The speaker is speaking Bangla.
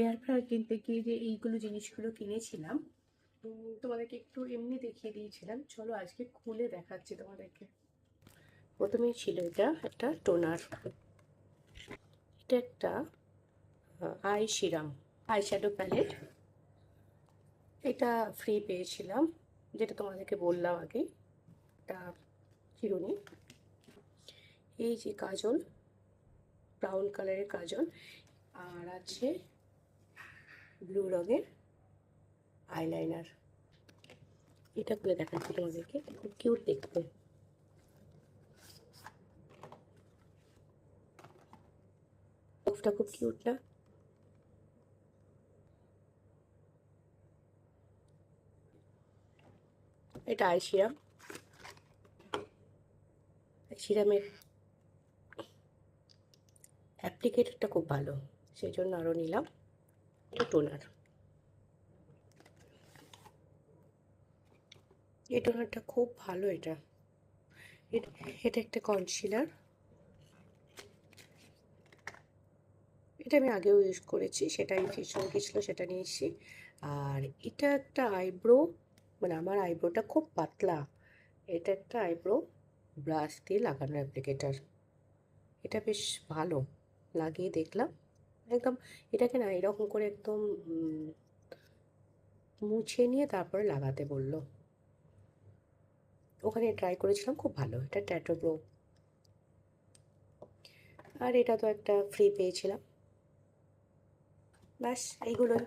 হেয়ার ফ্রায়ার কিনতে গিয়ে যে এইগুলো জিনিসগুলো কিনেছিলাম, তোমাদেরকে একটু এমনি দেখিয়ে দিয়েছিলাম। চলো আজকে খুলে দেখাচ্ছি তোমাদেরকে। প্রথমেই ছিল এটা একটা টোনার, এটা একটা eye serum, eye shadow palette. এটা ফ্রি পেয়েছিলাম, যেটা তোমাদেরকে বললাম আগে। এটা চিরুনি, এই যে কাজল, ব্রাউন কালারের কাজল, আর আছে ব্লু রঙের আইলাইনার। এটা খুলে দেখাচ্ছি তোমাদেরকে, খুব কিউট দেখতে। ওটা খুব কিউট না? এটা আই সিরাম, সিরামের অ্যাপ্লিকেটরটা খুব ভালো, সেই জন্য আরও নিলাম। এটা টোনার, এই টোনারটা খুব ভালো। এটা এটা একটা কনসিলার, এটা আমি আগেও ইউজ করেছি, সেটা ফেশিয়াল গেছিলো, সেটা নিয়ে এসেছি। আর এটা একটা আইব্রো, মানে আমার আইব্রোটা খুব পাতলা, এটা একটা আইব্রো ব্রাশ দিয়ে লাগানো অ্যাপ্লিকেটার। এটা বেশ ভালো, লাগিয়ে দেখলাম একদম। এটাকে না এরকম করে একদম মুছে নিয়ে তারপরে লাগাতে বললো। ওখানে ট্রাই করেছিলাম, খুব ভালো। এটা ট্যাটো ব্রো। আর এটা তো একটা ফ্রি পেয়েছিলাম। ব্যাস এইগুলোই।